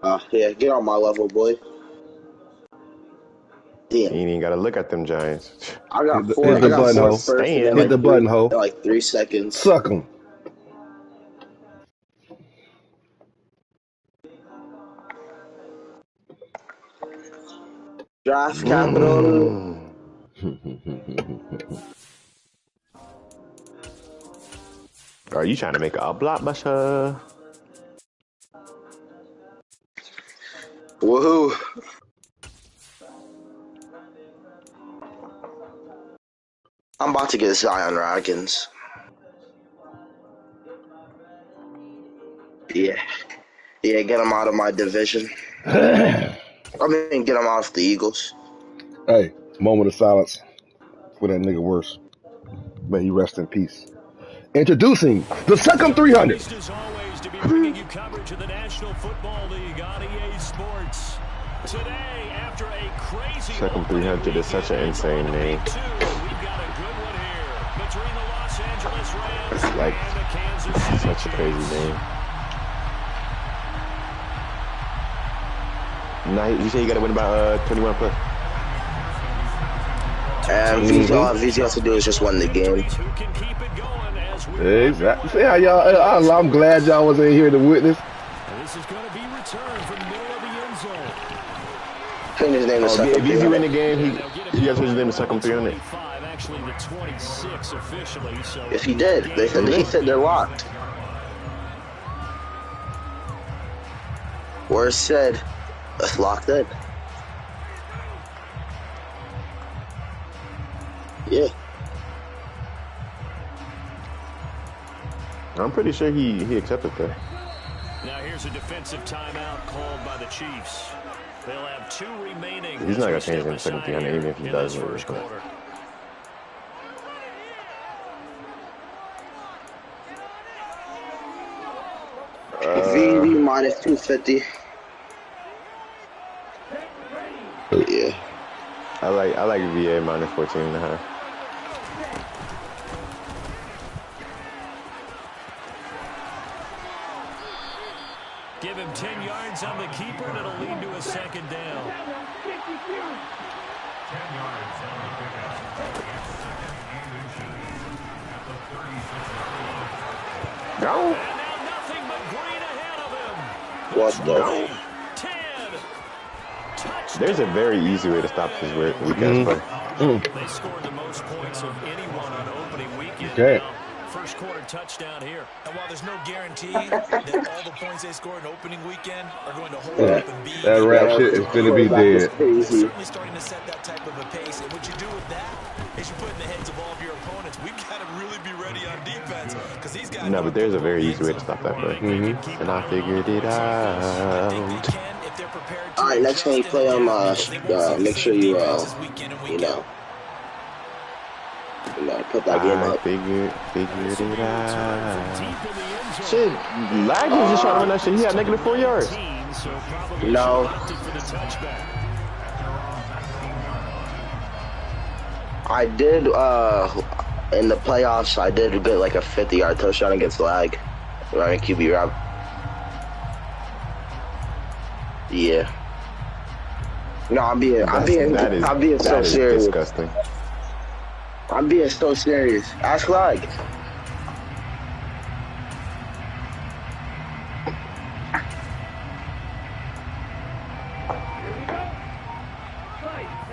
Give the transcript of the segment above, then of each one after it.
Yeah, get on my level, boy. You Damn. ain't even gotta look at them Giants. I got Hit four. I the got button four hole. first and then Staying. Hit the button hole. 3 seconds. Suck 'em. Draft capital. Are you trying to make a blockbuster? Woohoo! I'm about to get Zion Raggins. Yeah. Yeah, get him out of my division. I mean, get him off the Eagles. Hey, moment of silence for that nigga worse. May he rest in peace. Introducing the second 300. Pleased as always to be bringing you coverage of the National Football League on EA Sports. Today, after a crazy Second 300 is such an insane name. we've got a good one here between the Los Angeles Rams It's like and the Kansas City such a crazy name. Now you say you gotta win about 21 plus. And all VZ has to do is just win the game. Exactly. See how y'all? I'm glad y'all was in here to witness. This is going to be returned from the middle of the end zone. Change his name to second. If VZ win the game, he got to change his name to second 300. Actually, the 26 officially. So if he did, he said they're locked. Worse said, it's locked in. Yeah. I'm pretty sure he accepted that. Now here's a defensive timeout called by the Chiefs. They'll have 2 remaining. He's not gonna change him to second 300 even if he does win this quarter. VD minus 250. Yeah. I like VA minus 14.5. Give him 10 yards on the keeper, and it'll lead to a second down. 10 yards on the pickup. Go. And now nothing but green ahead of him. What the? 10. There's a very easy way to stop this weekend play. They scored the most points of anyone on opening weekend. Okay. First quarter touchdown here. And while there's no guarantee that all the points they score in opening weekend are going to hold up and be that rap shit is gonna be dead. they're certainly starting to set that type of a pace. And what you do with that is you put in the heads of all of your opponents. We've got to really be ready on defense because these guys. No, but there's a very easy way to stop that play. And I figured it out. All right, next time you play them, make sure you put that game I up. figured it out. Shit, Lag was just trying to run that shit. He had negative 4 yards. No. I did, in the playoffs, I did get like a 50-yard touchdown against Lag. Running QB route. Yeah. No, I'm being so serious. Disgusting. I'm being so serious. Ask Lag.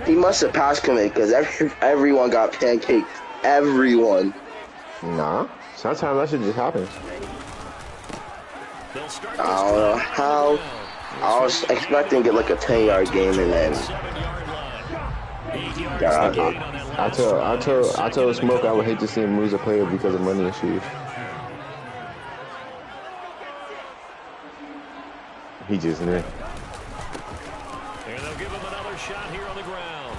He must have passed commit because everyone got pancaked. Everyone. Nah. Sometimes that shit just happens. I don't know how. I was expecting to get like a 10-yard game and then. I told Smoke I would hate to see him lose a player because of money issues. He just knew. And they'll give him another shot here on the ground.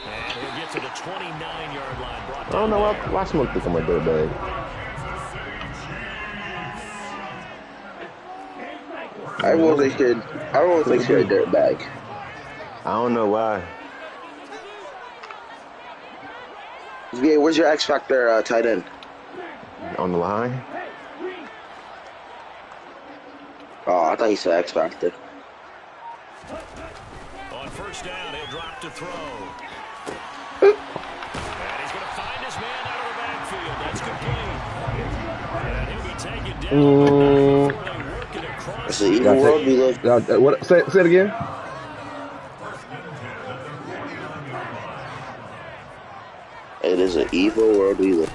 And he'll get to the 29-yard line. I don't know why Smoke think I'm a dirtbag. Everyone thinks you're a dirtbag. I don't know why. VA, where's your X Factor tight end? On the line? Oh, I thought you said X Factor. On first down, he'll drop to throw. And he's going to find his man out of the backfield. That's complete. And he'll be taken down, but not before they work it across. It's the evil world we live. What? Say it again. It is an evil world we live.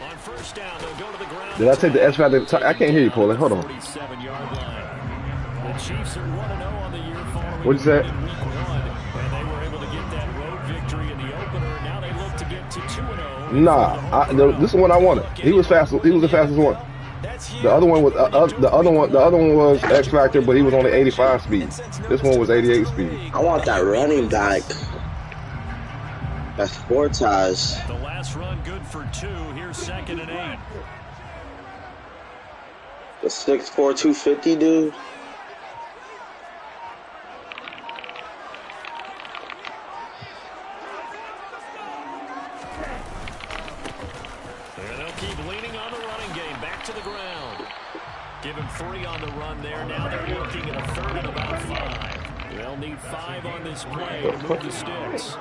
On first down, they'll go to the ground. Did I take the X factor? I can't hear you, Paulie. Hold on. 47-yard line. The Chiefs are 1-0 on the year following. What'd you say? And they were able to get that road victory in the opener. Now they look to get to 2-0. Nah, this is what I wanted. He was fast. He was the fastest one. The other one was the other one was X Factor, but he was only 85 speed. This one was 88 speed. I want that running back. That's 4 ties. The last run good for 2. Here's 2nd and 8. The 6'4", 250 dude. And they'll keep leaning on the running game. Back to the ground. Give him 3 on the run there. Now they're looking at a 3rd and about 5. They'll need 5 on this play to move the sticks.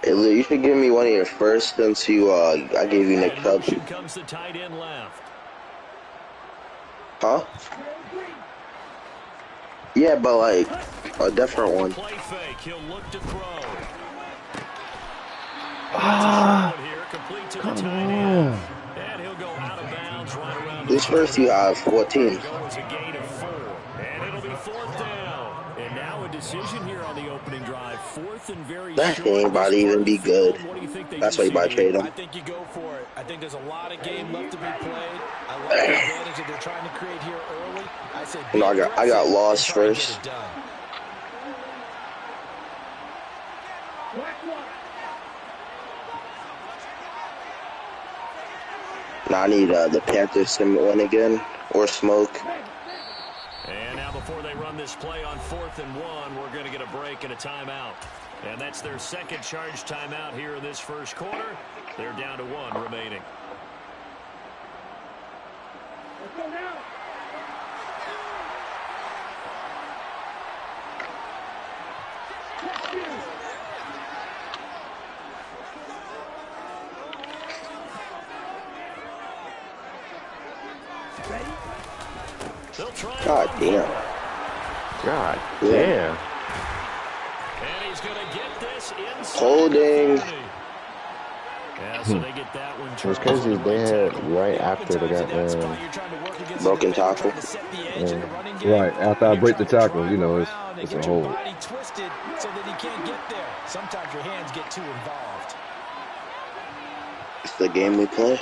Hey, Lou, you should give me one of your first since you I gave you Nick Chubb. Comes the tight end left. Huh? Yeah, but like a different one. Play fake. He'll look to throw. Come on. And he'll go out of bounds right around. This first you have 14. And it'll be 4th down. And now a decision here on the opening drive. 4th and very that ain't about to even be good. That's why you might trade him. I think you go for it. I think there's a lot of game left to be played. I like the advantage that they're trying to create here early. I said, no, I got lost first. Now I need the Panthers to win again or smoke. And now before they run this play on 4th and 1, we're going to get a break and a timeout. And that's their second charge timeout here in this first quarter. They're down to 1 remaining. Let's go now. God damn. God damn. And he's going to get this inside. Holding. Yeah, so they get that one. It was crazy. They had right after they got broken tackle. Right after I break the tackle, you know, it's a hold. Twisted so that he can't get there. Sometimes your hands get too involved. It's the game we play.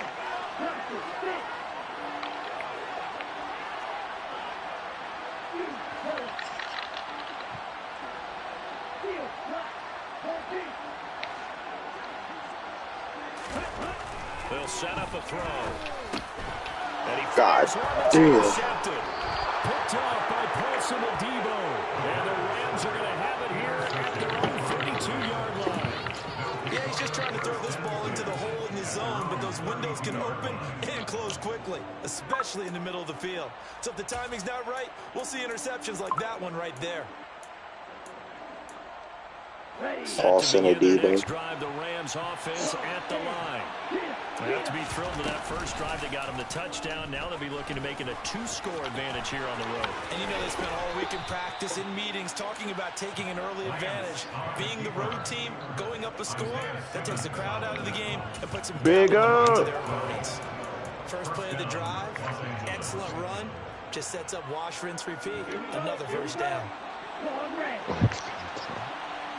They'll set up a throw. God damn. Picked off by Paulson and Debo. And the Rams are going to have it here at their own 32-yard line. Yeah, he's just trying to throw this ball into the hole in the zone, but those windows can open and close quickly, especially in the middle of the field. So if the timing's not right, we'll see interceptions like that one right there. Paulson and Debo. Drive the Rams offense at the line. They have to be thrilled with that first drive. They got him the touchdown. Now they'll be looking to make it a 2-score advantage here on the road. And you know they spent all week in practice, in meetings, talking about taking an early advantage. Being the road team, going up a score, that takes the crowd out of the game and puts some big up to their opponents. First play of the drive, excellent run, just sets up wash, rinse, repeat. Another first down.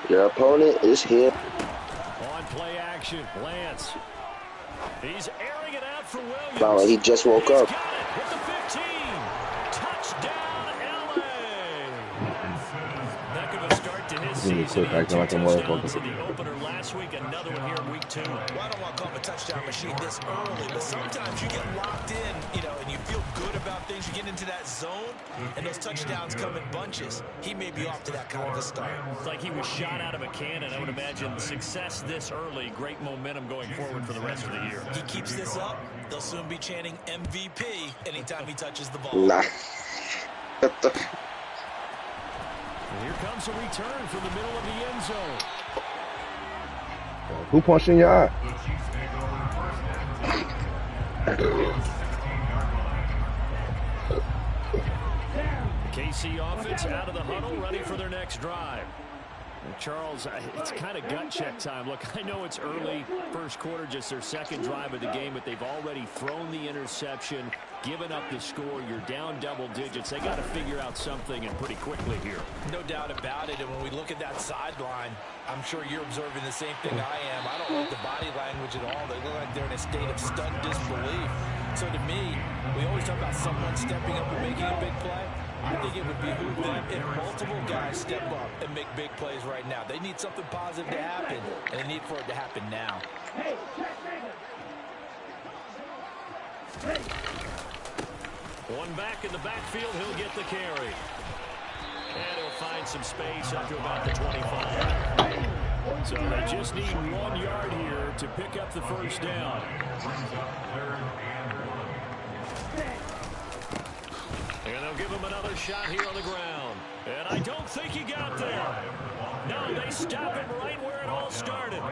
Your opponent is here. On play action, Lance. He's airing it out for Williams. Wow, he just woke up. Got it with the 15. Touchdown, LA. Heck of a start to his season. Quick, acting like a motherfucker. In the opener last week, another one here in week 2. Well, I don't want to call him a touchdown machine this early, but sometimes you get locked in, you know, and you feel good about things. You get into that zone, and those touchdowns come in bunches. He may be off to that kind of a start. It's like he was shot out of a cannon. I would imagine success this early, great momentum going forward for the rest of the year. He keeps this up, they'll soon be chanting MVP anytime he touches the ball. Nah. Here comes a return from the middle of the end zone. Who punched in your eye? KC offense out of the huddle, ready for their next drive. Charles, it's kind of gut check time. Look, I know it's early, first quarter, just their second drive of the game, but they've already thrown the interception, given up the score. You're down double digits. They got to figure out something, and pretty quickly here. No doubt about it. And when we look at that sideline, I'm sure you're observing the same thing I am. I don't like the body language at all. They look like they're in a state of stunned disbelief. So to me, we always talk about someone stepping up and making a big play. I think it would behoove them if multiple guys step up and make big plays right now. They need something positive to happen, and they need for it to happen now. One back in the backfield, he'll get the carry. And he'll find some space up to about the 25. So they just need 1 yard here to pick up the first down. And they'll give him another shot here on the ground. And I don't think he got there. No, they stop him right where it all started.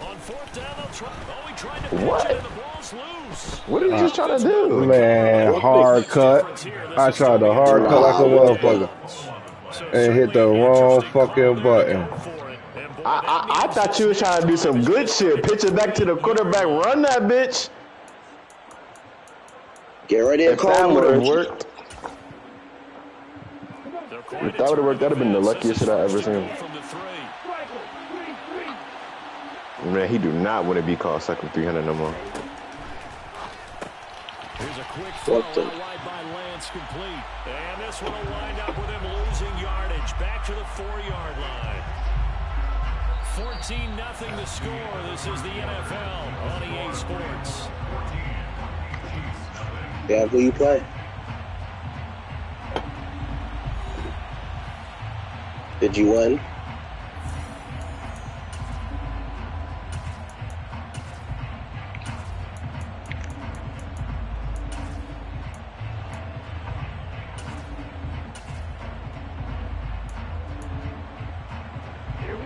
On fourth down, they'll try. Oh, he tried to pitch it, and the ball's loose. What are you just trying to do? Man, hard cut. I tried to hard cut like a motherfucker and hit the wrong fucking button. I thought you was trying to do some good shit. Pitch it back to the quarterback. Run that bitch. Get ready to If that call would have merge. worked. If that would have worked, that would have been the luckiest shit I ever seen. Man, he do not want to be called second 300 no more. Here's a quick throw out wide by Lance, complete. And this one will wind up with him losing yardage. Back to the 4-yard line. 14-0 the score. This is the NFL on EA Sports. Yeah, who you play? Did you win?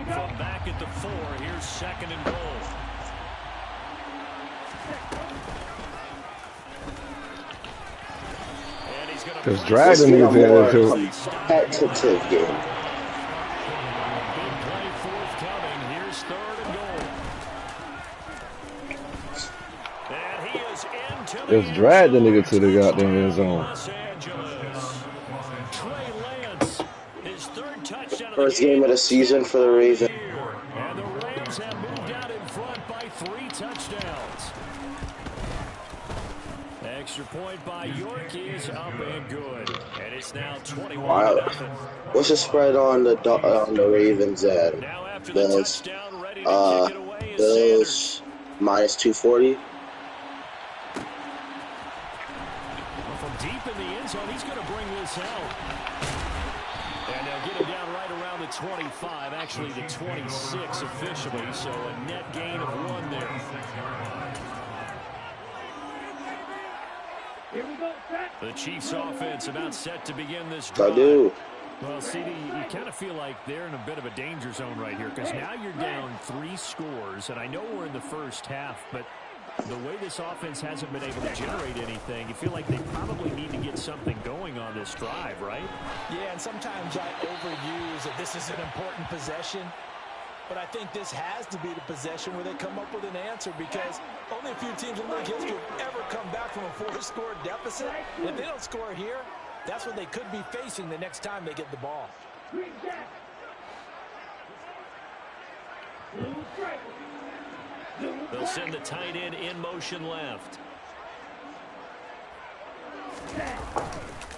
From back at the 4, here's second and goal. And he's going to Just drag the niggas into it. Competitive game. big play forthcoming. Here's third and goal. And he is into the Just drag the nigga to the goddamn end zone. Los Angeles. Trey Lance, his third touchdown of the First game of the season for the Ravens. And the Rams have moved out in front by 3 touchdowns. Extra point by York is up and good. And it's now 21-0. What's the spread on the Ravens at? Now after the Bills, touchdown, ready to kick it away is Bills minus 240. From deep in the end zone, he's going to bring this out. And they'll get him down right around the 25, actually the 26 officially, so a net gain of 1 there. The Chiefs offense about set to begin this drive. I do. Well, CD, you kind of feel like they're in a bit of a danger zone right here because now you're down 3 scores, and I know we're in the first half, but the way this offense hasn't been able to generate anything, you feel like they probably need to get something going on this drive, right? Yeah, and sometimes I overuse that this is an important possession. But I think this has to be the possession where they come up with an answer because only a few teams in league history have ever come back from a 4-score deficit. And if they don't score here, that's what they could be facing the next time they get the ball. They'll send the tight end in motion left.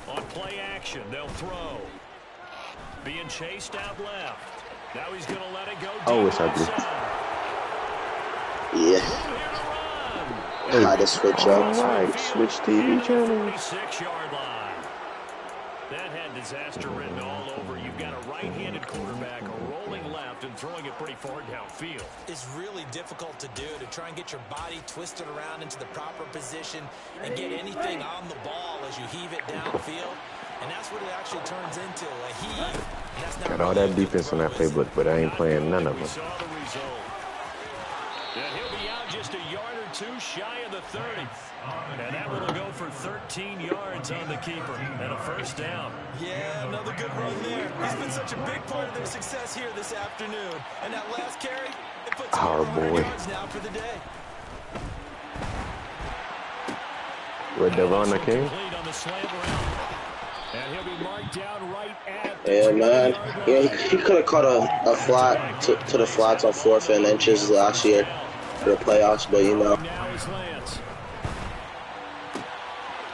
On play action, they'll throw. Being chased out left. Now he's going to let it go. I wish I did. Yeah. How to switch up. Alright, switch TV channel. 46-yard line. That had disaster written all over. You've got a right-handed quarterback rolling left and throwing it pretty far downfield. It's really difficult to do, to try and get your body twisted around into the proper position and get anything on the ball as you heave it downfield. And that's what it actually turns into, a heave. Got all that defense on that playbook, but I ain't playing none of them. Saw the result. And he'll be out just a yard or two shy of the 30. And that one will go for 13 yards on the keeper and a first down. Yeah, another good run there. He's been such a big part of their success here this afternoon. And that last carry, it puts him over 100 yards now for the day. With Devon King. And he'll be marked down right at Yeah, man. Yeah, he could have caught a flat to the flats on 4th and inches last year for the playoffs, but you know. Now is Lance.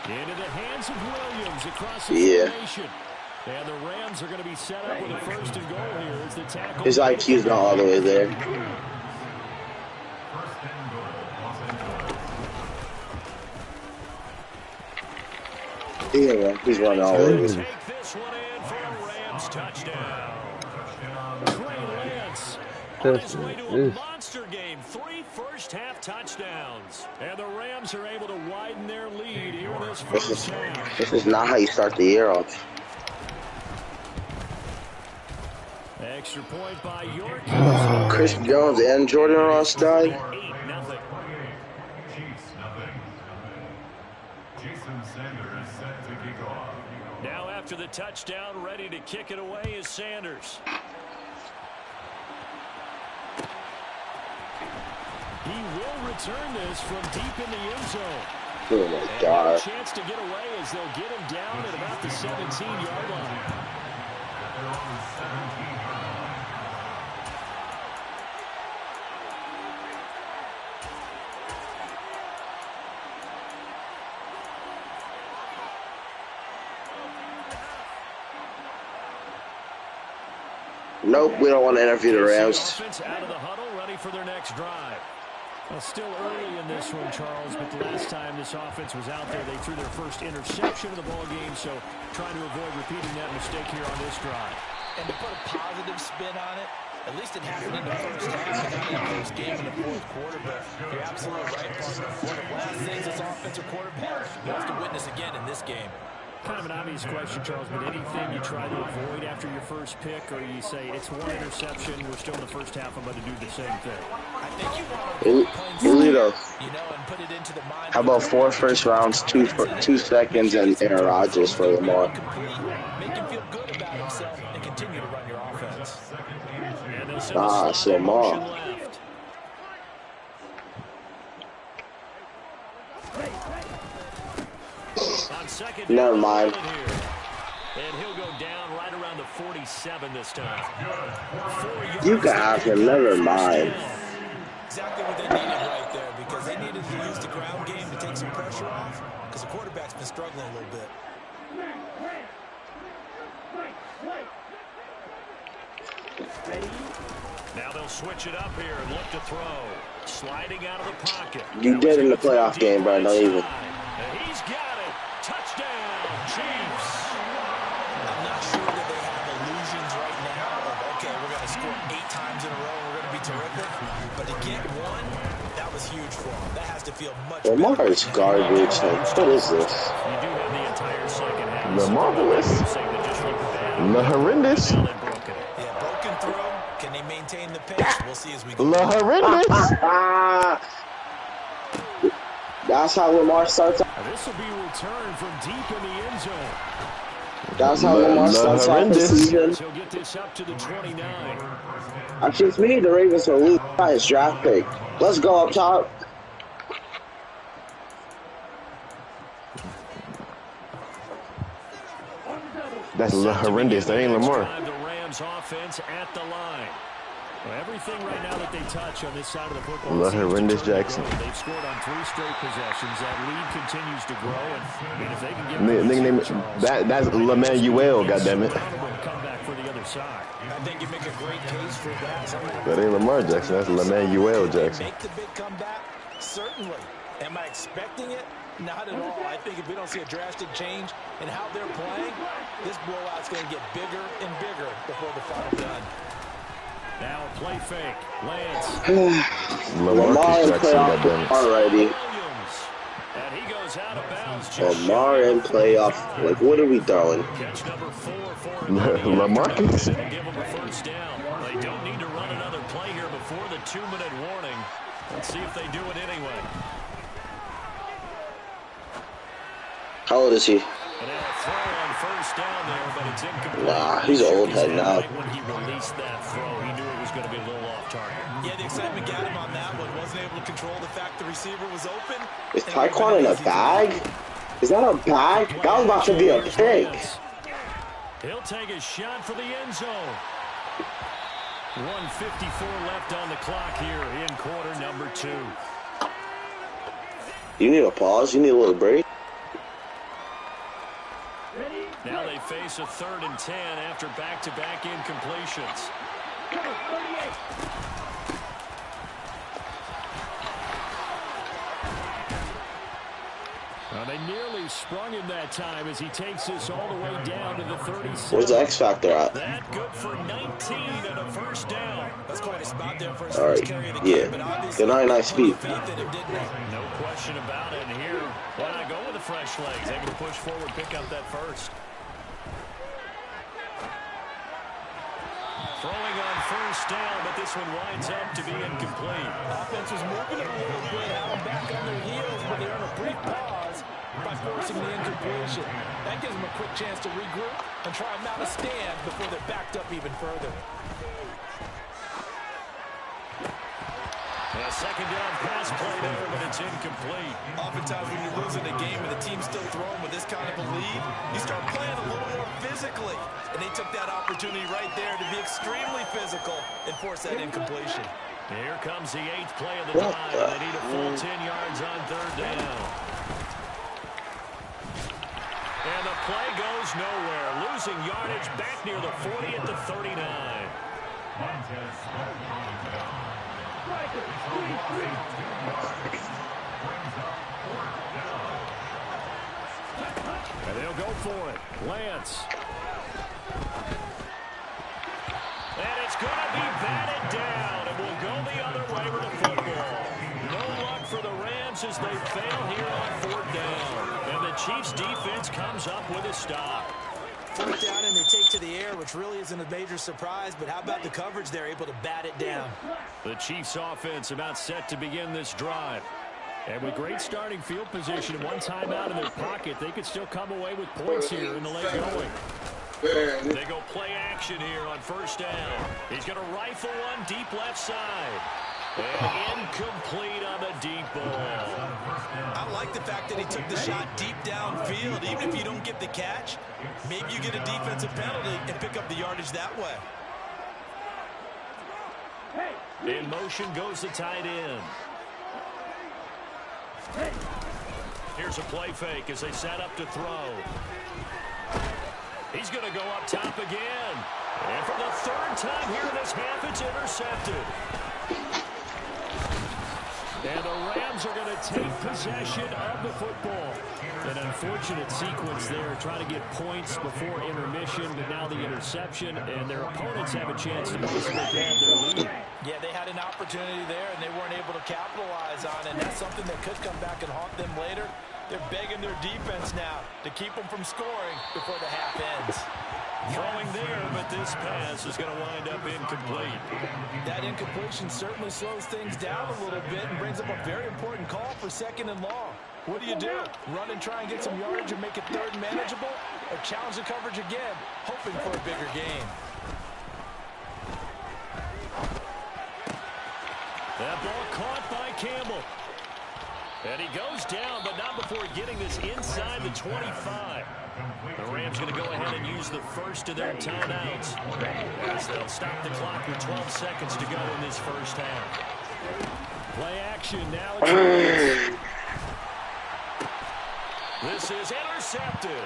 Into the hands of Williams across the formation. And the Rams are going to be set up with a first and goal here as the tackle. His IQ's not all the way there. Yeah, he's running all over. Take this one in for a Rams touchdown. Trey Lance on his way to a monster game. 3 first-half touchdowns. And the Rams are able to widen their lead here in this first half. This is not how you start the year off. Extra point by York. Chris Jones and Jordan Ross died. 8-0. Now after the touchdown, ready to kick it away is Sanders. He will return this from deep in the end zone. Oh my God. A chance to get away as they'll get him down at about the 17-yard line. Nope, we don't want to interview the Rams. Out of the huddle, ready for their next drive. Well, still early in this one, Charles, but the last time this offense was out there, they threw their first interception of the ball game, so trying to avoid repeating that mistake here on this drive. And to put a positive spin on it, at least it happened in the first half and not in the first game in the fourth quarter, but you're absolutely right, partner. One of the last things this offensive quarterback will have to witness again in this game. Kind of an obvious question, Charles, but anything you try to avoid after your first pick, or you say it's one interception, we're still in the first half, I'm going to do the same thing? I think you want to and put it into the mind. How about 4 first rounds, 2 seconds, and Aaron Rodgers for Lamar? Make him feel good about himself and continue to run your offense. It's Lamar. Never mind. And he'll go down right around the 47 this time. You can have him, never mind. Exactly what they needed right there, because they needed to use the ground game to take some pressure off, because the quarterback's been struggling a little bit. Now they'll switch it up here and look to throw. Sliding out of the pocket. You did in the playoff game, bro. Don't even. And he's got it. Touchdown, Chiefs. I'm not sure that they have illusions right now of, okay, we're going to score 8 times in a row, we're going to be terrific. But to get one, that was huge for them. That has to feel much better. Lamar is garbage. What is this? You do have the entire second half. The marvelous. The horrendous. Yeah, broken through. Can they maintain the pace? We'll see as we go. The horrendous. That's how Lamar starts. This will be returned from deep in the end zone. That's how Lamar starts off the season. He'll get this up to the 29. Actually, it's me. The Ravens will lose by his draft pick. Let's go up top. That's horrendous. That ain't Lamar. The Rams offense at the line. Well, everything right now that they touch on this side of the football. Horrendous Jackson. They've scored on 3 straight possessions. That lead continues to grow, and if they can get that's Lemanuel, goddammit. Come back for the other side. I think you make a great case for that. That ain't Lamar Jackson. That's Lemanuel Jackson. Make the big comeback? Certainly. Am I expecting it? Not at all. I think if we don't see a drastic change in how they're playing, this blowout's going to get bigger and bigger before the final done. Now a play fake. Lance. Lamar in playoff already. And he goes out of bounds. Lamar in playoff. Like, what are we doing? Catch number 4 for Lamarcus. It'll give them a first down. They don't need to run another play here before the 2-minute warning. Let's see if they do it anyway. How old is he? And a throw on first down there, but it's incomplete. Nah, he's an old head now. When he released that throw, he knew it was going to be a little off target. Yeah, the excitement got him on that one. Wasn't able to control the fact the receiver was open. Is Taekwon in a bag? Is that a bag? That was about to be a pick. He'll take a shot for the end zone. 1:54 left on the clock here in quarter number 2. You need a pause? You need a little break? Now they face a 3rd and 10 after back-to-back incompletions. Well, they nearly sprung him that time as he takes this all the way down to the 37. Where's the X Factor at? That good for 19 and a first down. That's quite a spot there for his All first right, carry of the yeah. game, but obviously Good 99 speed. faith in him, didn't he? No question about it. And here, why not go with the fresh legs? Able to push forward, pick up that first. Throwing on first down, but this one winds up to be incomplete. Offense was moving a little bit, had them back on their heels, but they earn a brief pause by forcing the incompletion. That gives them a quick chance to regroup and try and mount a stand before they're backed up even further. A second down pass play there, but it's incomplete. Oftentimes when you're losing a game and the team's still throwing with this kind of a lead, you start playing a little more physically. And they took that opportunity right there to be extremely physical and force that incompletion. Here comes the 8th play of the drive. They need a full 10 yards on 3rd down. And the play goes nowhere. Losing yardage back near the 40 at the 39. And they'll go for it. Lance. And it's going to be batted down. And we'll go the other way with the football. No luck for the Rams as they fail here on 4th down. And the Chiefs defense comes up with a stop. 4th down and they take to the air, which really isn't a major surprise, but how about the coverage there, able to bat it down? The Chiefs offense about set to begin this drive. And with great starting field position and one timeout in their pocket, they could still come away with points here in the late going. They go play action here on first down. He's going to rifle one deep left side. And incomplete on the deep ball. I like the fact that he took the shot deep downfield. Even if you don't get the catch, maybe you get a defensive penalty and pick up the yardage that way. In motion goes the tight end. Here's a play fake as they set up to throw. He's going to go up top again. And for the 3rd time here in this half, it's intercepted. And the Rams are going to take possession of the football. An unfortunate sequence there, trying to get points before intermission, but now the interception, and their opponents have a chance to basically grab their lead. Yeah, they had an opportunity there, and they weren't able to capitalize on it. And that's something that could come back and haunt them later. They're begging their defense now to keep them from scoring before the half ends. Throwing there, but this pass is going to wind up incomplete. That incompletion certainly slows things down a little bit and brings up a very important call for 2nd and long. What do? Run and try and get some yardage and make it 3rd and manageable? Or challenge the coverage again, hoping for a bigger gain? That ball caught by Campbell. And he goes down, but not before getting this inside the 25. The Rams going to go ahead and use the first of their timeouts, as they'll stop the clock with 12 seconds to go in this first half. Play action now. This is intercepted.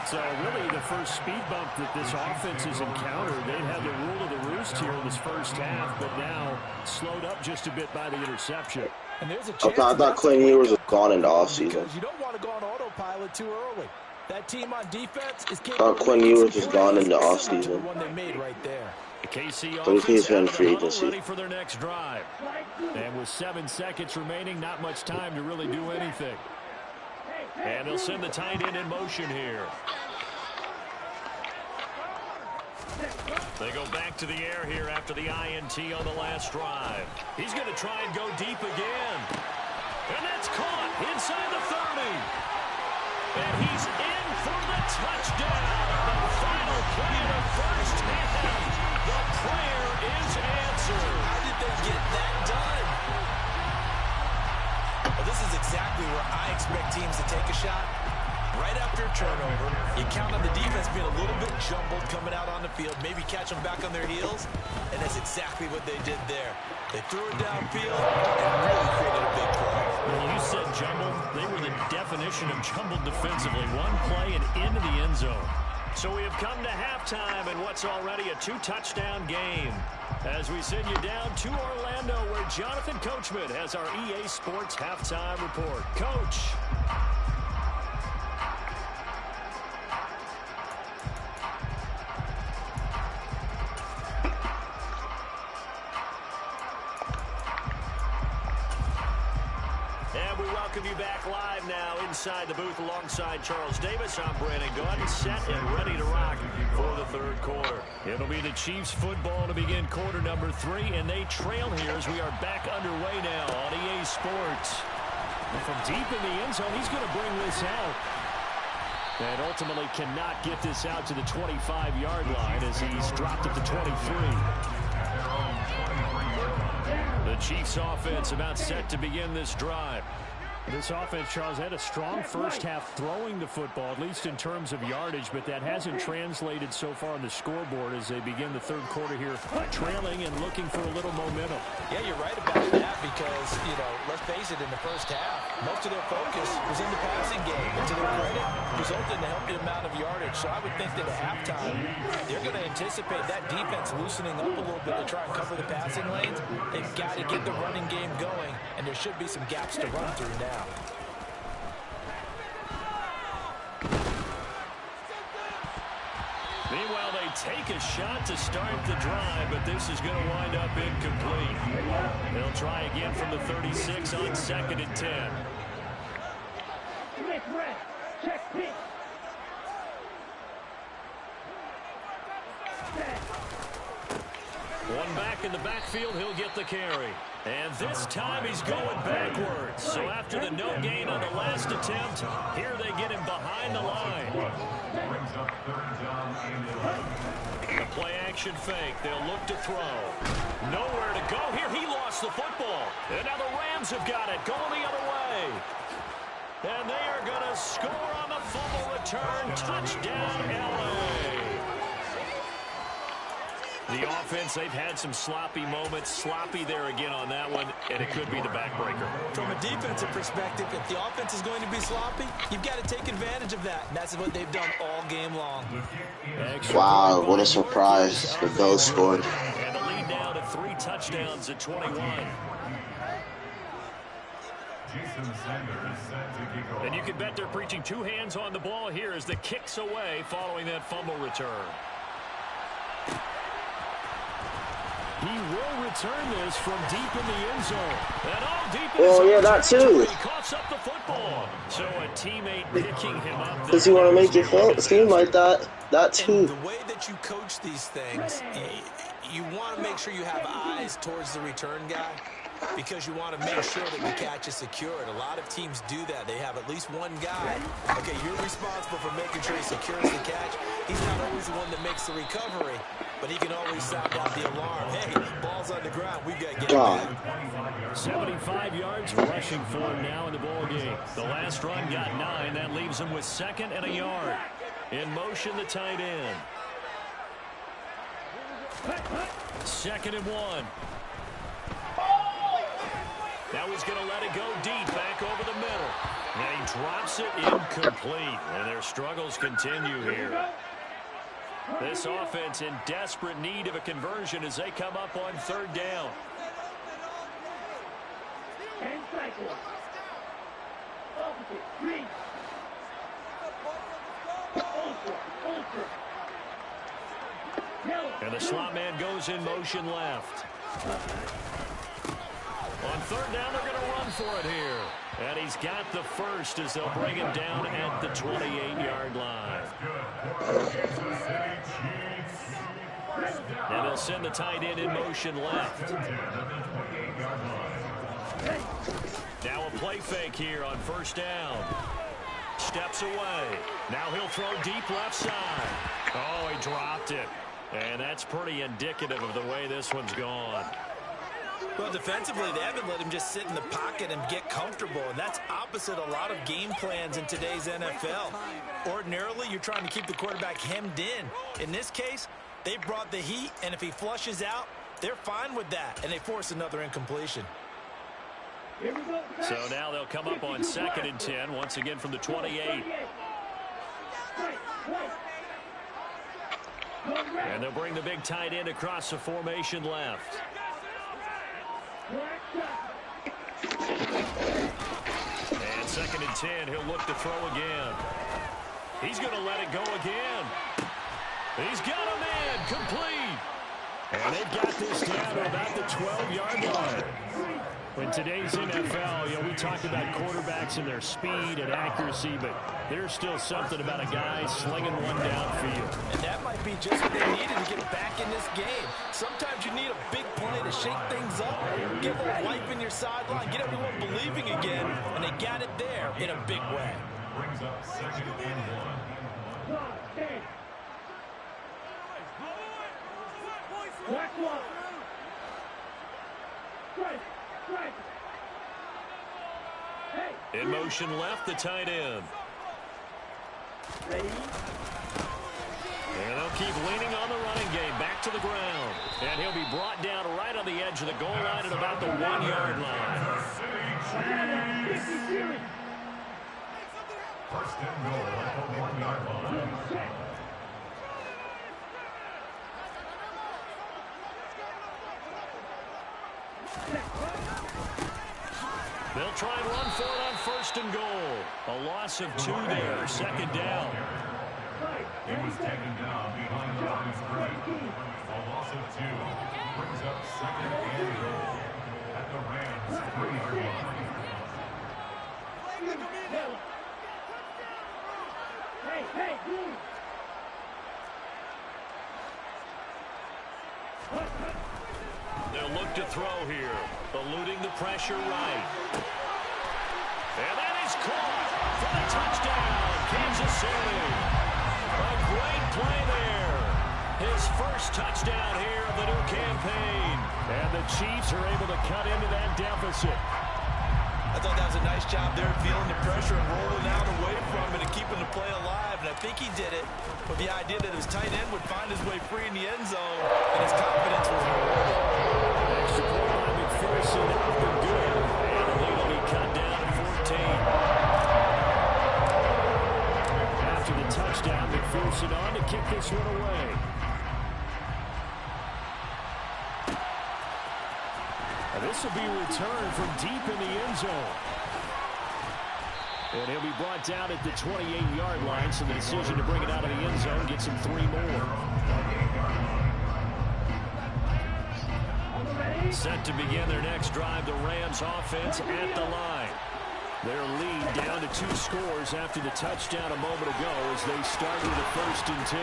So really the first speed bump that this offense has encountered, they've had the rule of the roost here in this first half, but now slowed up just a bit by the interception. And there's a I chance thought Quinn Ewers was gone in the offseason. because you don't want to go on autopilot too early. That team on defense is I thought Quinn Ewers was gone in the offseason. The one they made right there. The KC So he's offense been out of the free huddle, agency. ready for their next drive. And with 7 seconds remaining, not much time to really do anything. And they'll send the tight end in motion here. They go back to the air here after the INT on the last drive. He's going to try and go deep again. And that's caught inside the 30. And he's in for the touchdown. The final play of the first half. The prayer is answered. How did they get that done? Well, this is exactly where I expect teams to take a shot. Right after a turnover, you count on the defense being a little bit jumbled coming out on the field, maybe catch them back on their heels, and that's exactly what they did there. They threw it downfield and really created a big play. When you said jumbled, they were the definition of jumbled defensively. One play and into the end zone. So we have come to halftime in what's already a 2-touchdown game. As we send you down to Orlando, where Jonathan Coachman has our EA Sports halftime report. Coach. Welcome you back live now inside the booth alongside Charles Davis. I'm Brandon Gordon, set and ready to rock for the third quarter. It'll be the Chiefs football to begin quarter number 3, and they trail here as we are back underway now on EA Sports. And from deep in the end zone, he's going to bring this out. And ultimately cannot get this out to the 25-yard line as he's dropped at the 23. The Chiefs offense about set to begin this drive. This offense, Charles, had a strong first half throwing the football, at least in terms of yardage, but that hasn't translated so far on the scoreboard as they begin the third quarter here, trailing and looking for a little momentum. Yeah, you're right about that because, let's face it, in the first half, most of their focus was in the passing game. And to their credit, resulted in a healthy amount of yardage. So I would think that at halftime, they're going to anticipate that defense loosening up a little bit to try and cover the passing lanes. They've got to get the running game going, and there should be some gaps to run through now. Meanwhile, they take a shot to start the drive, but this is going to wind up incomplete. They'll try again from the 36 on 2nd and 10. One back in the backfield, he'll get the carry. And this time he's going backwards. So after the no gain on the last attempt, here they get him behind the line. The play action fake. They'll look to throw. Nowhere to go here. He lost the football. And now the Rams have got it. Going the other way. And they are going to score on the fumble return. Touchdown, LA. The offense, they've had some sloppy moments. Sloppy there again on that one, and it could be the backbreaker. From a defensive perspective, if the offense is going to be sloppy, you've got to take advantage of that. And that's what they've done all game long. Wow, what a surprise. The Bills scored. And the lead now to 3 touchdowns at 21. And you can bet they're preaching 2 hands on the ball here as the kick's away following that fumble return. He will return this from deep in the end zone. And all deep in oh, yeah, that too. He coughs up the football. So a teammate picking him up. Does he want to make it seem like that? That too. And the way that you coach these things, you want to make sure you have eyes towards the return guy because you want to make sure that the catch is secured. A lot of teams do that. They have at least one guy. Okay, you're responsible for making sure he secures the catch. He's not always the one that makes the recovery, but he can always sound out the alarm. Hey, ball's on the ground. We've got to get back. 75 yards rushing for him now in the ball game. The last run got 9. That leaves him with 2nd and a yard. In motion, the tight end. 2nd and 1. Now he's going to let it go deep back over the middle. And he drops it incomplete. And their struggles continue here. This offense in desperate need of a conversion as they come up on third down. And cycle. Opposite. Green. Ultra. And the slot man goes in motion left. On third down, they're going to run for it here. And he's got the first as they'll bring him down at the 28-yard line. And they'll send the tight end in motion left. Now a play fake here on first down. Steps away. Now he'll throw deep left side. Oh, he dropped it. And that's pretty indicative of the way this one's gone. Well, defensively, they haven't let him just sit in the pocket and get comfortable, and that's opposite a lot of game plans in today's NFL. Ordinarily, you're trying to keep the quarterback hemmed in. In this case, they brought the heat, and if he flushes out, they're fine with that, and they force another incompletion. So now they'll come up on 2nd and 10, once again from the 28. And they'll bring the big tight end across the formation left. And 2nd and 10, he'll look to throw again. He's going to let it go again. He's got a man, complete. And they've got this down to about the 12-yard line. In today's NFL, we talk about quarterbacks and their speed and accuracy, but there's still something about a guy slinging one downfield. And that might be just what they needed to get back in this game. Sometimes you need a big play to shake things up, get a little life in your sideline, get everyone believing again, and they got it there in a big way. Brings up 2nd and 1. Black one. Strike. Hey. In motion left, the tight end. Ready? And they'll keep leaning on the running game. Back to the ground. And he'll be brought down right on the edge of the goal line at about the 1-yard line. First and goal at the 1-yard line. They'll try and run for it on 1st and goal. A loss of 2 there, 2nd down. He was taken down behind the line of scrimmage. A loss of 2 brings up 2nd and goal at the Rams 3-yard line. Hey, move. They'll look to throw here, eluding the pressure right. And that is caught for the touchdown, Kansas City. A great play there. His first touchdown here of the new campaign. And the Chiefs are able to cut into that deficit. I thought that was a nice job there, feeling the pressure and rolling out away from it and keeping the play alive. And I think he did it with the idea that his tight end would find his way free in the end zone, and his confidence was rewarded. Extra point by McPherson out for good. And the lead will be cut down to 14. After the touchdown, McPherson on to kick this one away. This will be returned from deep in the end zone. And he'll be brought down at the 28-yard line, so the decision to bring it out of the end zone gets him 3 more. Set to begin their next drive, the Rams offense at the line. Their lead down to 2 scores after the touchdown a moment ago as they start with a 1st and 10.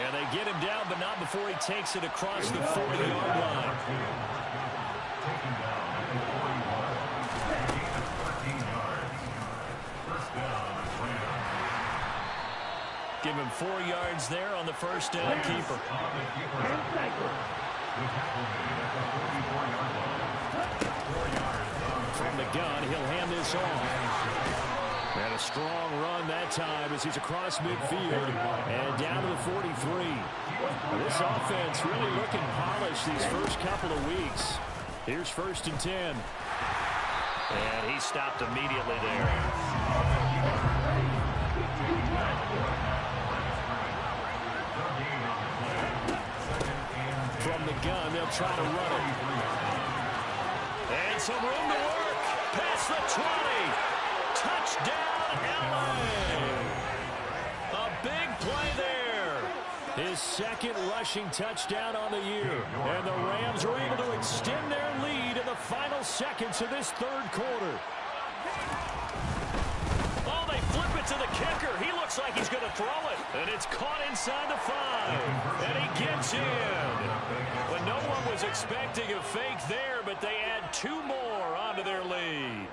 And they get him down, but not before he takes it across the 40-yard line. Taken down at the 41. Gain of 13 yards. First down, Rams. Give him 4 yards there on the first down keeper. On the keeper. The tackle made at the 44-yard line. 4 yards From the gun, he'll hand this off. And a strong run that time as he's across midfield and down to the 43. This offense really looking polished these first couple of weeks. Here's 1st and 10. And he stopped immediately there. From the gun, they'll try to run it. And some room to work. Past the 20. Touchdown, LA. A big play there. His second rushing touchdown on the year. And the Rams are able to extend their lead in the final seconds of this third quarter. Oh, they flip it to the kicker. He looks like he's going to throw it. And it's caught inside the 5. And he gets in. But no one was expecting a fake there, but they add 2 more onto their lead.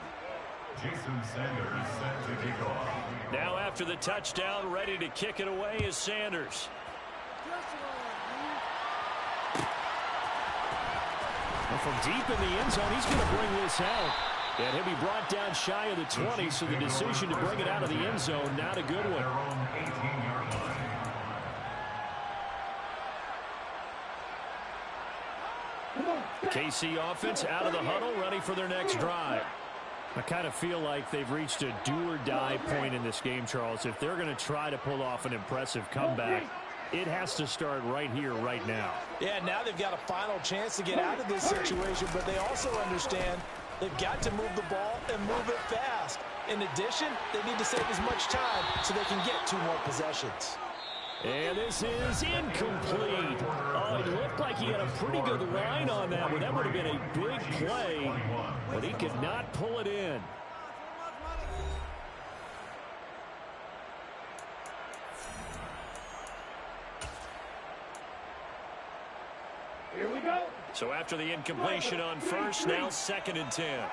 Jason Sanders set to kick off. Now after the touchdown, ready to kick it away is Sanders. And from deep in the end zone, he's going to bring this out. And he'll be brought down shy of the 20, so the decision to bring it out of the end zone, not a good one. The KC offense out of the huddle, ready for their next drive. I kind of feel like they've reached a do-or-die point in this game, Charles. If they're going to try to pull off an impressive comeback, it has to start right here, right now. Yeah, now they've got a final chance to get out of this situation, but they also understand they've got to move the ball and move it fast. In addition, they need to save as much time so they can get 2 more possessions. And this is incomplete. Oh, it looked like he had a pretty good line on that one. That would have been a big play, but he could not pull it in. Here we go. So after the incompletion on first, now 2nd and 10.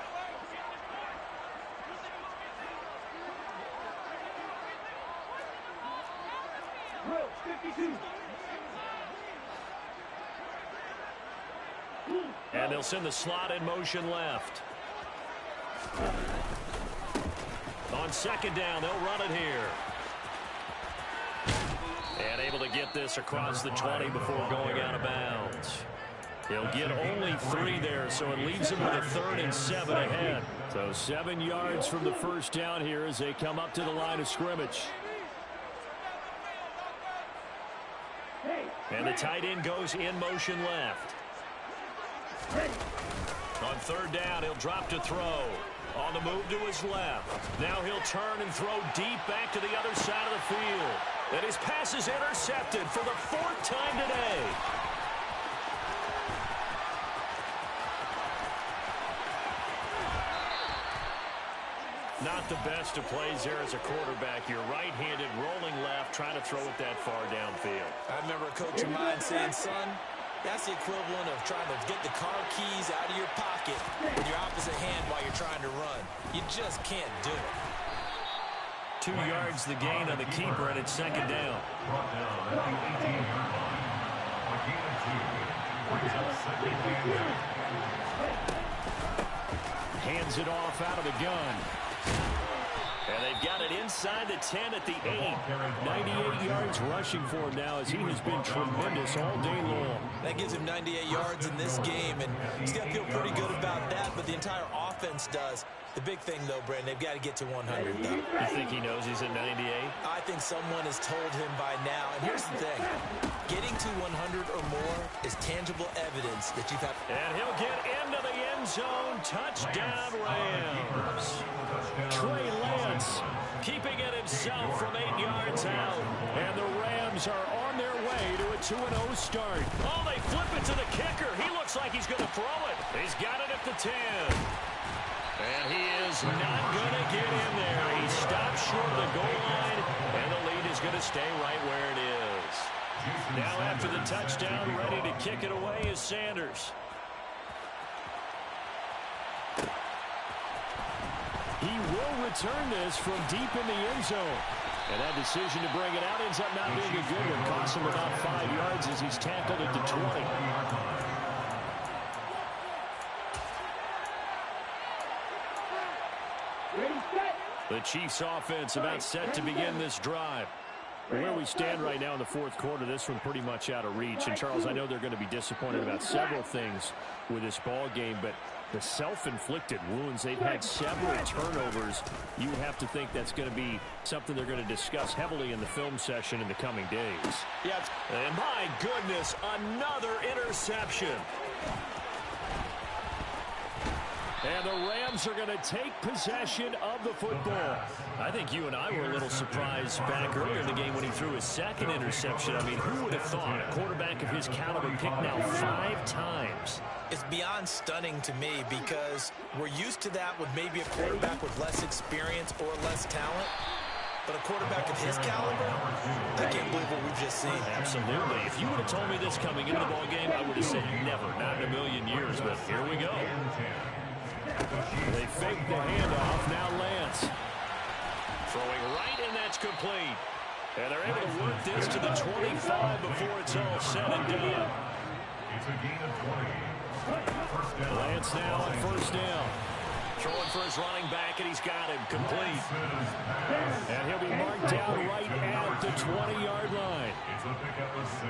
And they'll send the slot in motion left. On 2nd down, they'll run it here. And able to get this across the 20 before going out of bounds. He'll get only 3 there, so it leaves him with a 3rd and 7 ahead. So 7 yards from the first down here as they come up to the line of scrimmage. And the tight end goes in motion left. On 3rd down, he'll drop to throw. On the move to his left. Now he'll turn and throw deep back to the other side of the field. And his pass is intercepted for the 4th time today. Not the best of plays there as a quarterback. You're right-handed, rolling left, trying to throw it that far downfield. I remember a coach of mine saying, son, that's the equivalent of trying to get the car keys out of your pocket with your opposite hand while you're trying to run. You just can't do it. 2 yards the gain on the keeper, and it's 2nd down. Brought down at the 18-yard line. A gain of 2. Brings up 2nd and 10. Hands it off out of the gun. And they've got it inside the 10 at the 8. 98 yards rushing for him now as he has been tremendous all day long. That gives him 98 yards in this game, and he's got to feel pretty good about that, but the entire offense does. The big thing, though, Brandon, they've got to get to 100, though. You think he knows he's at 98? I think someone has told him by now. And here's the thing. Getting to 100 or more is tangible evidence that you've had. And he'll get into the end zone. Touchdown, Rams. Trey Lance keeping it himself from 8 yards out. And the Rams are on their way to a 2-0 start. Oh, they flip it to the kicker. He looks like he's going to throw it. He's got it at the 10. And he is not going to get in there. He stops short of the goal line, and the lead is going to stay right where it is. Now after the touchdown, ready to kick it away is Sanders. He will return this from deep in the end zone. And that decision to bring it out ends up not being a good one. Costs him about 5 yards as he's tackled at the 20. The Chiefs offense about set to begin this drive. Where we stand right now in the fourth quarter, this one pretty much out of reach. And, Charles, I know they're going to be disappointed about several things with this ball game, but the self-inflicted wounds, they've had several turnovers. You would have to think that's going to be something they're going to discuss heavily in the film session in the coming days. Yeah. And, my goodness, another interception. And the Rams are going to take possession of the football. I think you and I were a little surprised back earlier in the game when he threw his second interception. I mean, who would have thought a quarterback of his caliber picked now 5 times? It's beyond stunning to me because we're used to that with maybe a quarterback with less experience or less talent. But a quarterback of his caliber, I can't believe what we've just seen. Absolutely. If you would have told me this coming into the ball game, I would have said never, not in a million years. But here we go. They fake the handoff. Now Lance. Throwing right, and that's complete. And they're able to work this to the 25 before it's all said and done. It's a gain of 20. Lance now on first down. Throwing for his running back, and he's got him complete. And he'll be marked down right at the 20-yard line. It's a pickup of 6.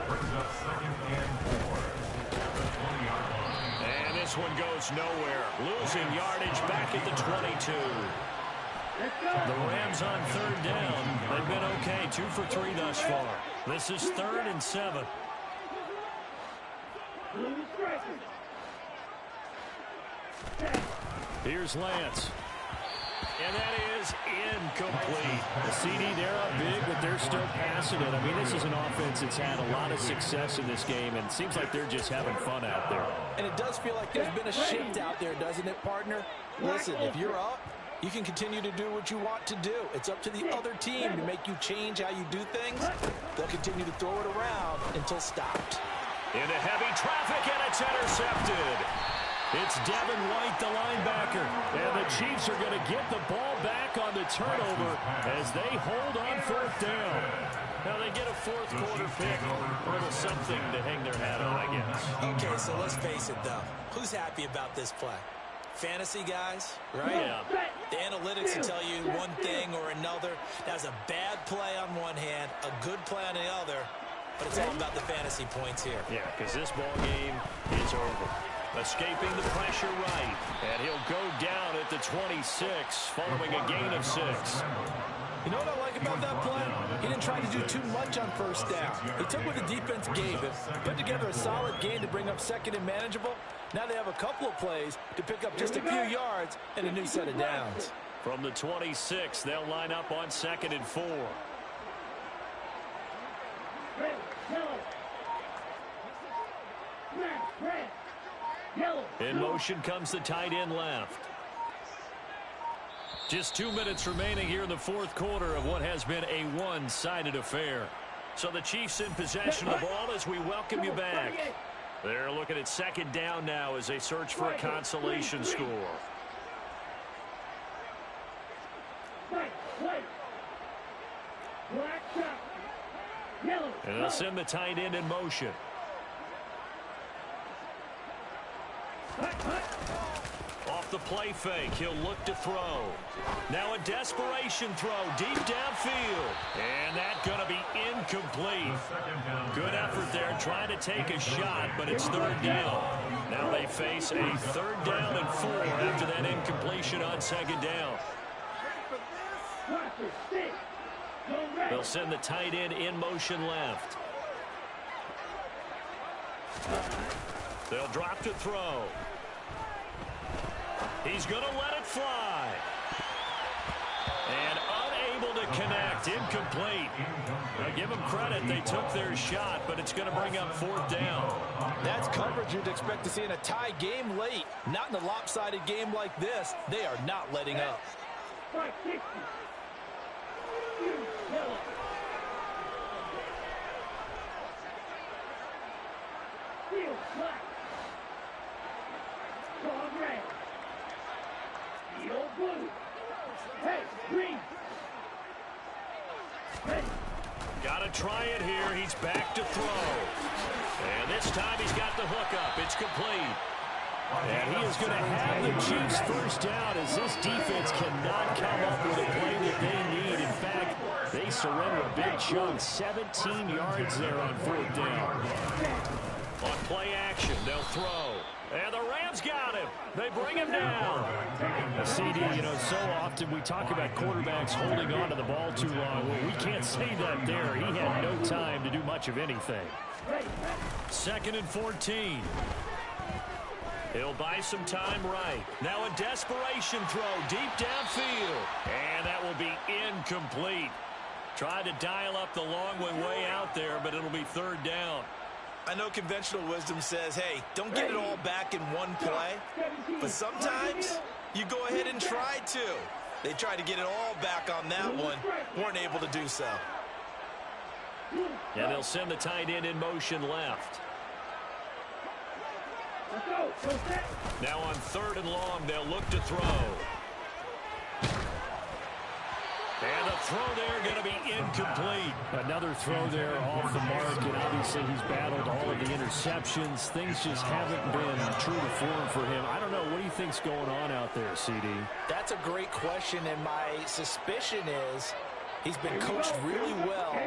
Brings up 2nd and 4 at the 20-yard line. And this one goes nowhere. Losing yardage back at the 22. The Rams on 3rd down. They've been okay. 2 for 3 thus far. This is 3rd and 7. Here's Lance. And that is incomplete. The CD, they're up big, but they're still passing it. I mean, this is an offense that's had a lot of success in this game, and it seems like they're just having fun out there. And it does feel like there's been a shift out there, doesn't it, partner? Listen, if you're up, you can continue to do what you want to do. It's up to the other team to make you change how you do things. They'll continue to throw it around until stopped. Into heavy traffic, and it's intercepted. It's Devin White, the linebacker. And the Chiefs are going to get the ball back on the turnover as they hold on 4th down. Now they get a fourth quarter pick. A little something to hang their hat on, I guess. Okay, so let's face it, though. Who's happy about this play? Fantasy guys, right? Yeah. The analytics will tell you one thing or another. That's a bad play on one hand, a good play on the other. But it's all about the fantasy points here. Yeah, because this ball game is over. Escaping the pressure right. And he'll go down at the 26 following a gain of 6. You know what I like about that play? He didn't try to do too much on first down. He took what the defense gave him, put together a solid game to bring up 2nd and manageable. Now they have a couple of plays to pick up just a few yards and a new set of downs. From the 26, they'll line up on 2nd and 4. In motion comes the tight end left. Just 2 minutes remaining here in the fourth quarter of what has been a one-sided affair. So the Chiefs in possession of the ball as we welcome you back. They're looking at 2nd down now as they search for a consolation score. And they'll send the tight end in motion. Off the play fake, he'll look to throw. Now a desperation throw deep downfield. And that's going to be incomplete. Good effort there trying to take a shot, but it's 3rd down. Now they face a 3rd down and 4 after that incompletion on 2nd down. They'll send the tight end in motion left. They'll drop to throw. He's going to let it fly. And unable to connect. Incomplete. Now give them credit. They took their shot, but it's going to bring up 4th down. That's coverage you'd expect to see in a tie game late. Not in a lopsided game like this. They are not letting up. Got to try it here. He's back to throw. And this time he's got the hook up. It's complete. And he is going to have the Chiefs first down as this defense cannot come up with a play that they need. In fact, They surrender a big chunk, 17 yards there on 4th down. On play action, they'll throw. And the Rams got him. They bring him down. CD, so often we talk about quarterbacks holding on to the ball too long. Well, we can't say that there. He had no time to do much of anything. 2nd and 14. He'll buy some time right. Now a desperation throw deep downfield. And that will be incomplete. Tried to dial up the long way out there, but it'll be 3rd down. I know conventional wisdom says, hey, don't get it all back in one play. But sometimes you go ahead and try to. They tried to get it all back on that one. Weren't able to do so. And they'll send the tight end in motion left. Now on 3rd and long, they'll look to throw. And the throw there going to be incomplete. Another throw there off the mark, and obviously he's battled all of the interceptions. Things just haven't been true to form for him. I don't know. What do you think's going on out there, CD? That's a great question, and my suspicion is he's been coached really well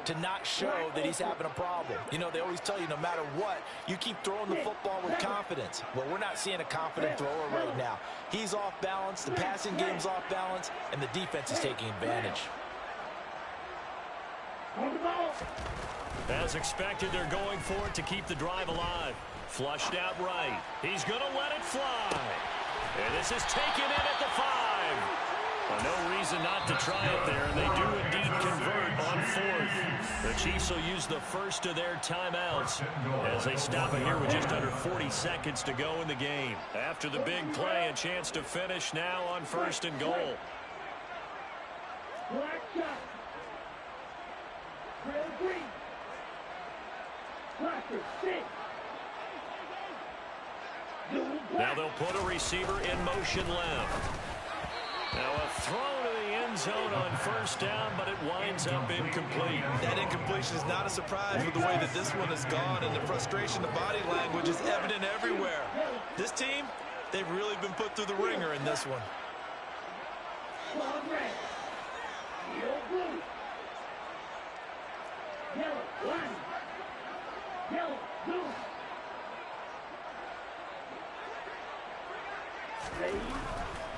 to not show that he's having a problem. They always tell you no matter what, you keep throwing the football with confidence. Well, we're not seeing a confident thrower right now. He's off balance, the passing game's off balance, and the defense is taking advantage. As expected, they're going for it to keep the drive alive. Flushed out right. He's going to let it fly. And this is taken in at the 5. Well, no reason not to try it there, and they do indeed convert on 4th. The Chiefs will use the first of their timeouts as they stop it here with just under 40 seconds to go in the game. After the big play, a chance to finish now on 1st and goal. Black shot. Red green. Blacker, 6. Now they'll put a receiver in motion left. Now a throw to the end zone on 1st down, but it winds up incomplete. That incompletion is not a surprise with the way that this one has gone, and the frustration, the body language is evident everywhere. This team, they've really been put through the ringer in this one. Red. Yellow, blue. Yellow, line. Yellow, blue.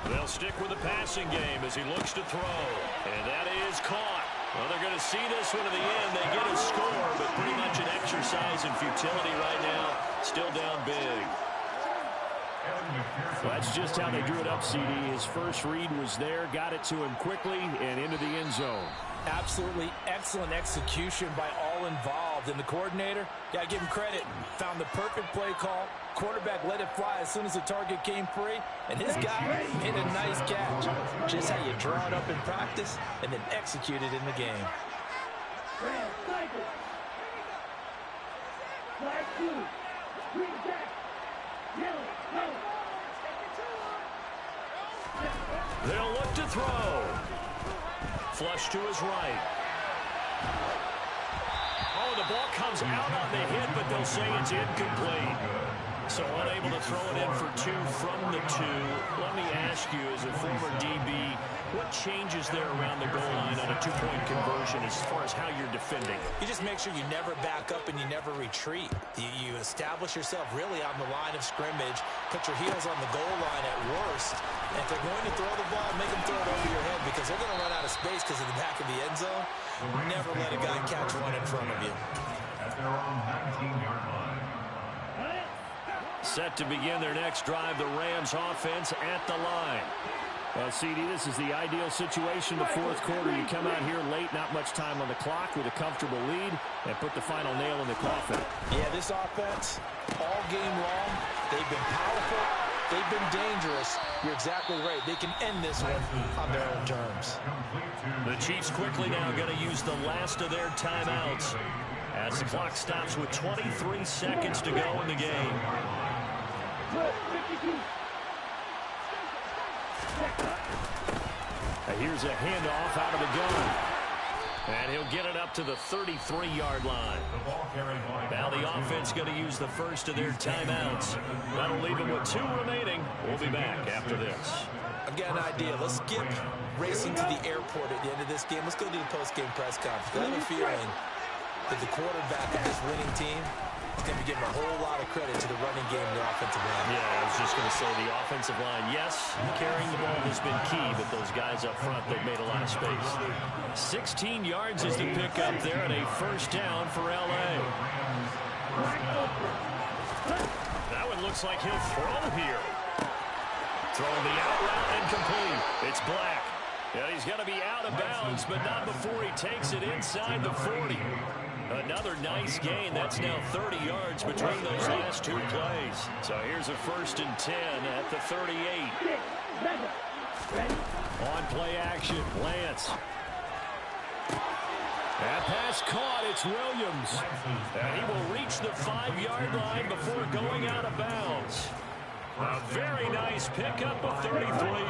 They'll stick with the passing game as he looks to throw. And that is caught. Well, they're going to see this one to the end. They get a score, but pretty much an exercise in futility right now. Still down big. Well, that's just how they drew it up, CD. His first read was there, got it to him quickly, and into the end zone. Absolutely excellent execution by all involved. And the coordinator, got to give him credit, found the perfect play call. Quarterback let it fly as soon as the target came free. And his guy made a nice catch. Just how you draw it up in practice and then execute it in the game. Red, cycle. Black, blue. Green, jack. Yellow, yellow. They'll look to throw. Flush to his right. Oh, the ball comes out on the hit, but they'll say it's incomplete. So unable to throw it in for 2 from the 2. Let me ask you, as a former DB, what changes there around the goal line on a 2-point conversion as far as how you're defending? You just make sure you never back up and you never retreat. You establish yourself really on the line of scrimmage, put your heels on the goal line at worst. And if they're going to throw the ball, make them throw it over your head because they're going to run out of space because of the back of the end zone. Never let a guy catch one in front of you. At their own 19-yard line. Set to begin their next drive, the Rams offense at the line. Well, CD, this is the ideal situation, the 4th quarter. You come out here late, not much time on the clock with a comfortable lead, and put the final nail in the coffin. Yeah, this offense, all game long, they've been powerful, they've been dangerous. You're exactly right. They can end this one on their own terms. The Chiefs quickly now going to use the last of their timeouts as the clock stops with 23 seconds to go in the game. Here's a handoff out of the gun. And he'll get it up to the 33-yard line. Now the offense going to use the first of their timeouts. That'll leave them with 2 remaining. We'll be back after this. A I've got an idea. Let's skip racing to the airport at the end of this game. Let's go to the post-game press conference. I have a feeling that the quarterback of this winning team is going to be giving a whole lot of credit to the running game and the offensive line. Yeah, I was just going to say the offensive line. Yes, carrying the ball has been key, but those guys up front, they've made a lot of space. 16 yards is the pickup there, and a first down for L.A. That one looks like he'll throw here. Throwing the out route incomplete. It's Black. And he's going to be out of bounds, but not before he takes it inside the 40. Another nice gain. That's now 30 yards between those last two plays. So here's a 1st and 10 at the 38. On play action, Lance. That pass caught. It's Williams. And he will reach the 5-yard line before going out of bounds. A very nice pickup of 33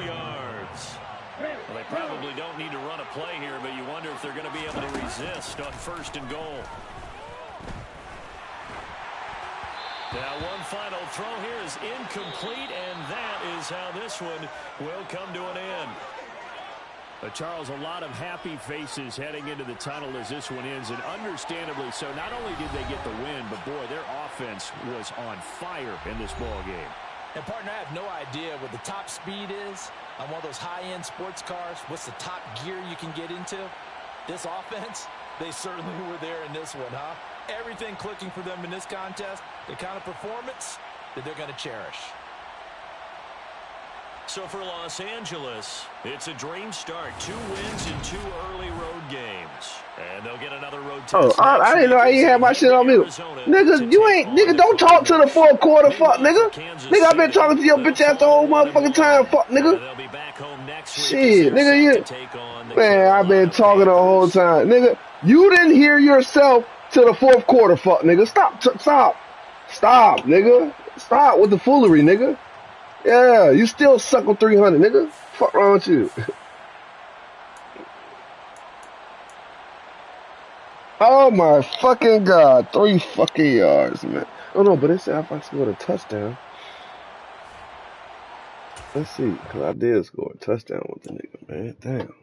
yards. Well, they probably don't need to run a play here, but you wonder if they're going to be able to resist on 1st and goal. Now, one final throw here is incomplete, and that is how this one will come to an end. Charles, a lot of happy faces heading into the tunnel as this one ends, and understandably so. Not only did they get the win, but, boy, their offense was on fire in this ball game. And, partner, I have no idea what the top speed is on one of those high-end sports cars. What's the top gear you can get into? This offense, they certainly were there in this one, huh? Everything clicking for them in this contest, the kind of performance that they're going to cherish. So for Los Angeles, it's a dream start. 2 wins in 2 early road games. And they'll get another road test. I didn't know I ain't had my shit on mute. Nigga, don't talk to the 4th quarter, fuck, nigga. Nigga, I've been talking to your bitch ass the whole motherfucking time, fuck, nigga. Shit, nigga, man, I've been talking the whole time. Nigga, you didn't hear yourself to the 4th quarter, fuck, nigga. Stop, nigga. Stop with the foolery, nigga. Yeah, you still suck with 300, nigga. Fuck wrong with you? Oh my fucking god, 3 fucking yards, man. Oh no, but it said if I scored a touchdown. Let's see, because I did score a touchdown with the nigga, man. Damn.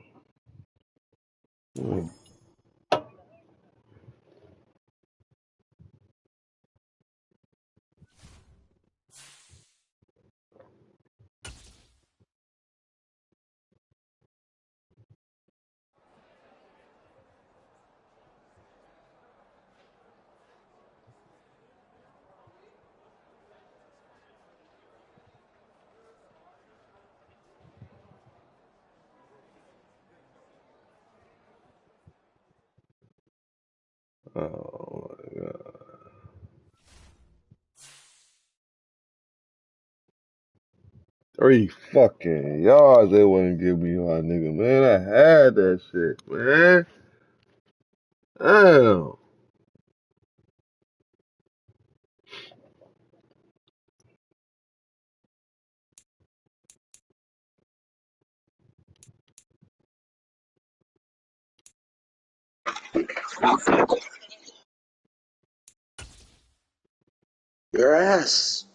Oh my god. 3 fucking yards they wouldn't give me, my nigga, man. I had that shit, man. Damn. Your ass.